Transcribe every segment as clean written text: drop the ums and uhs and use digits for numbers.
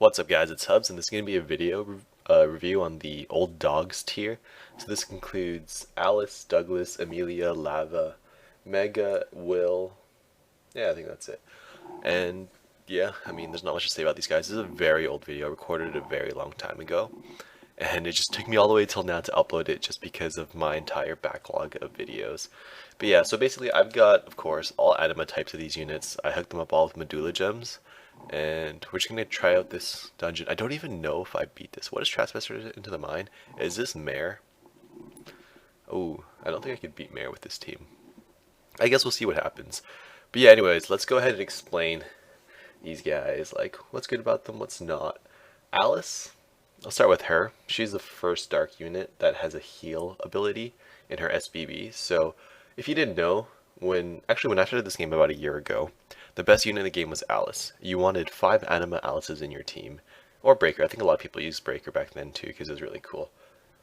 What's up guys, it's Hubs and this is going to be a video review on the old dogs tier. So this includes Alice, Douglas, Amelia, Lava, Mega, Will, yeah I think that's it. And yeah, I mean there's not much to say about these guys. This is a very old video, I recorded it a very long time ago. And it just took me all the way till now to upload it just because of my entire backlog of videos. But yeah, so basically I've got, of course, all anima types of these units. I hooked them up all with Medulla gems. And we're just gonna try out this dungeon. I don't even know if I beat this. What is Trespasser into the Mine? Is this Mare? Oh, I don't think I could beat Mare with this team. I guess we'll see what happens. But yeah, anyways, let's go ahead and explain these guys. Like, what's good about them, what's not. Alice, I'll start with her. She's the first dark unit that has a heal ability in her SBB. So, if you didn't know, when I started this game about a year ago, the best unit in the game was Alice. You wanted 5 anima Alices in your team. Or Breaker. I think a lot of people used Breaker back then too because it was really cool.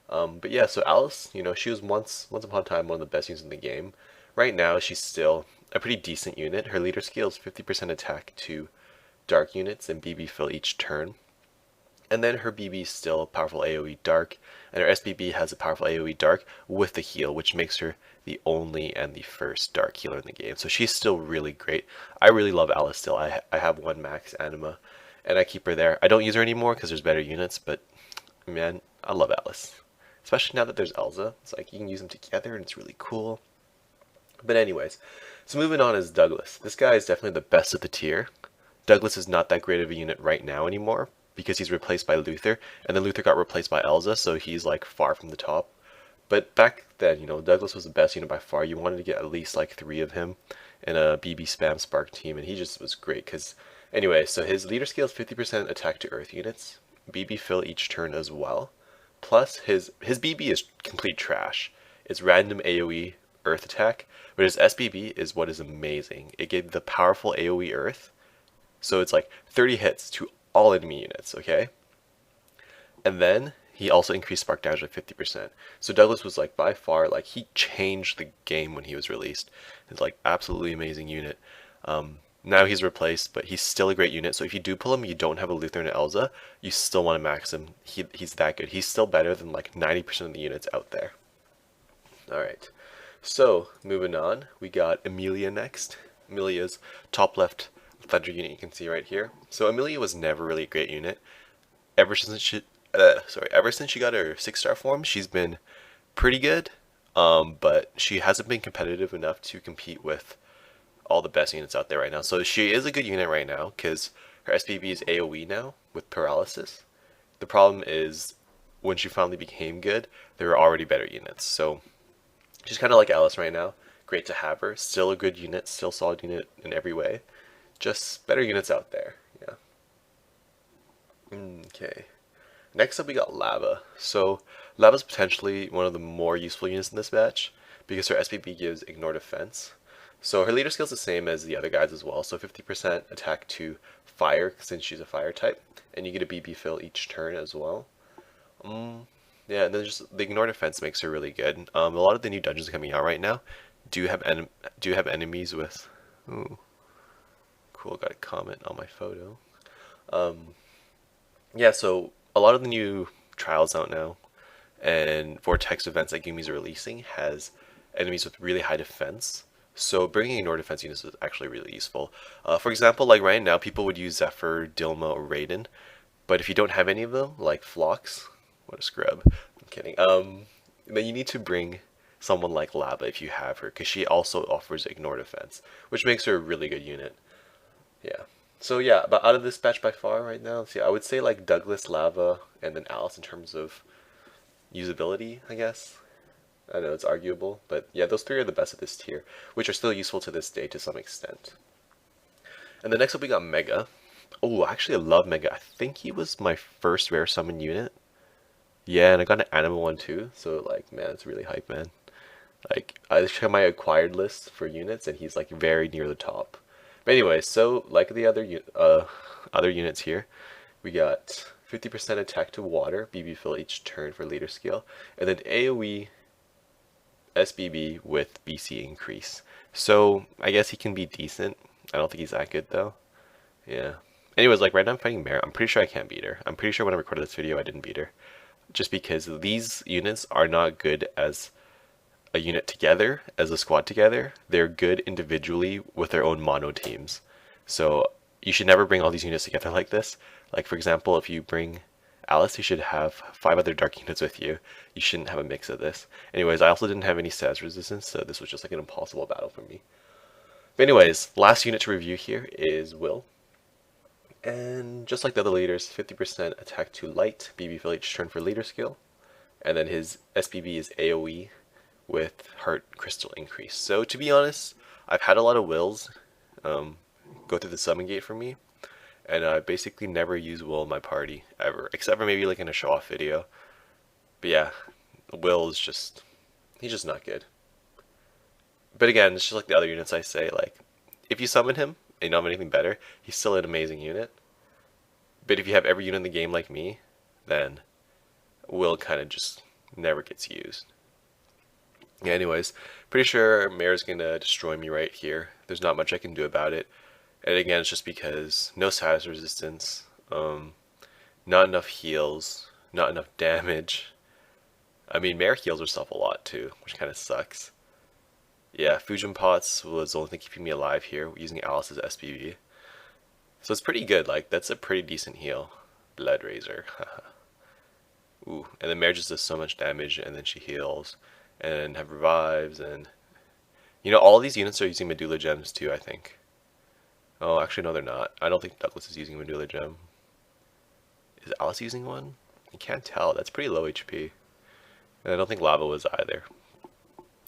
But yeah, so Alice, she was once upon a time one of the best units in the game. Right now, she's still a pretty decent unit. Her leader skill is 50% attack to dark units and BB fill each turn. And then her BB is still a powerful AoE Dark, and her SBB has a powerful AoE Dark with the heal, which makes her the only and the first Dark healer in the game. So she's still really great. I really love Alice still. I have one max anima, and I keep her there. I don't use her anymore because there's better units, but man, I love Alice. Especially now that there's Elsa. It's like you can use them together, and it's really cool. But anyways, so moving on is Douglas. This guy is definitely the best of the tier. Douglas is not that great of a unit right now anymore, because he's replaced by Luther, and then Luther got replaced by Elsa, so he's like far from the top. But back then, Douglas was the best unit by far. You wanted to get at least like 3 of him in a BB spam spark team, and he just was great. Because anyway, so his leader skill is 50% attack to earth units, BB fill each turn as well. Plus his BB is complete trash. It's random AoE earth attack, but his SBB is what is amazing. It gave the powerful AoE earth, so it's like 30 hits to all enemy units, okay? And then he also increased spark damage by 50%. So Douglas was like by far, like he changed the game when he was released. It's like absolutely amazing unit. Now he's replaced, but he's still a great unit. So if you do pull him, you don't have a Luther and an Elsa, you still want to max him. He's that good. He's still better than like 90% of the units out there. Alright, so moving on, we got Amelia next. Amelia's top left Thunder unit you can see right here. So Amelia was never really a great unit. Ever since she got her 6-star form, she's been pretty good. But she hasn't been competitive enough to compete with all the best units out there right now. So she is a good unit right now because her SPB is AoE now with paralysis. The problem is when she finally became good, there were already better units. So she's kind of like Alice right now. Great to have her. Still a good unit, still solid unit in every way. Just better units out there, yeah. Okay. Next up we got Lava. So Lava's potentially one of the more useful units in this batch because her SPB gives Ignore Defense. So her leader skill is the same as the other guys as well. So 50% attack to fire since she's a fire type, and you get a BB fill each turn as well. Yeah, and then just the Ignore Defense makes her really good. A lot of the new dungeons coming out right now do have enemies with. Ooh. Cool, got a comment on my photo. Yeah, so a lot of the new trials out now and Vortex events that Gumi's releasing has enemies with really high defense. So bringing Ignore Defense units is actually really useful. For example, like right now, people would use Zephyr, Dilma, or Raiden. But if you don't have any of them, like Phlox, what a scrub. I'm kidding. Then you need to bring someone like Lava if you have her, because she also offers Ignore Defense, which makes her a really good unit. Yeah. So yeah, but out of this batch by far right now, see, I would say like Douglas, Lava, and then Alice in terms of usability, I guess. I know it's arguable, but yeah, those 3 are the best of this tier, which are still useful to this day to some extent. And then next up we got Mega. Oh, actually I love Mega. I think he was my first rare summon unit. Yeah, and I got an anima one too, so like, man, it's really hype, man. Like, I check my acquired list for units, and he's like very near the top. But anyway, so like the other units here, we got 50% attack to water, BB fill each turn for leader skill, and then AoE SBB with BC increase. So I guess he can be decent. I don't think he's that good though. Yeah. Anyways, like right now I'm fighting Mare. I'm pretty sure I can't beat her. I'm pretty sure when I recorded this video I didn't beat her. Just because these units are not good as a unit together, as a squad together. They're good individually with their own mono teams. So you should never bring all these units together like this. Like for example, if you bring Alice, you should have 5 other dark units with you. You shouldn't have a mix of this. Anyways, I also didn't have any status resistance, so this was just like an impossible battle for me. But anyways, last unit to review here is Will. And just like the other leaders, 50% attack to light, BB for each turn for leader skill. And then his SPB is AoE with heart crystal increase. So to be honest, I've had a lot of Wills go through the summon gate for me. And I basically never use Will in my party, ever. Except for maybe like in a show off video. But yeah, Will is just, he's just not good. But again, it's just like the other units I say, like, if you summon him and you don't have anything better, he's still an amazing unit. But if you have every unit in the game like me, then Will kind of just never gets used. Yeah, anyways, pretty sure Mare's gonna destroy me right here. There's not much I can do about it. And again, it's just because no status resistance, not enough heals, not enough damage. I mean, Mare heals herself a lot too, which kind of sucks. Yeah, Fusion Pots was the only thing keeping me alive here, using Alice's SPV. So it's pretty good, like, that's a pretty decent heal. Blood Razor. Ooh, and then Mare just does so much damage, and then she heals, and have revives, and... You know, all these units are using Medulla Gems too, I think. Oh, actually, no, they're not. I don't think Douglas is using a Medulla Gem. Is Alice using one? I can't tell. That's pretty low HP. And I don't think Lava was either.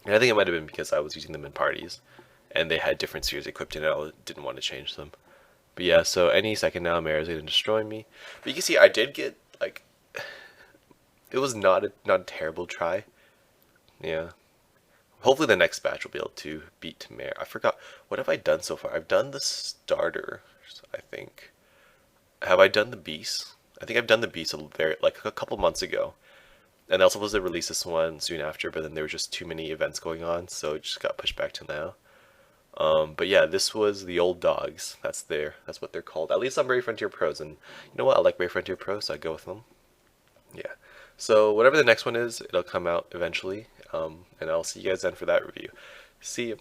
And I think it might have been because I was using them in parties. And they had different spheres equipped and I didn't want to change them. But yeah, so any second now, Mare is going to destroy me. But you can see I did get, like... It was not a terrible try. Yeah. Hopefully the next batch will be able to beat Mare. I forgot. What have I done so far? I've done the starter, I think. Have I done the beast? I think I've done the beast like a couple months ago. And they also supposed to release this one soon after, but then there were just too many events going on, so it just got pushed back to now. But yeah, this was the old dogs. That's what they're called. At least on Brave Frontier Pros, and you know what? I like Brave Frontier Pros, so I go with them. Yeah. So whatever the next one is, it'll come out eventually. And I'll see you guys then for that review. See you.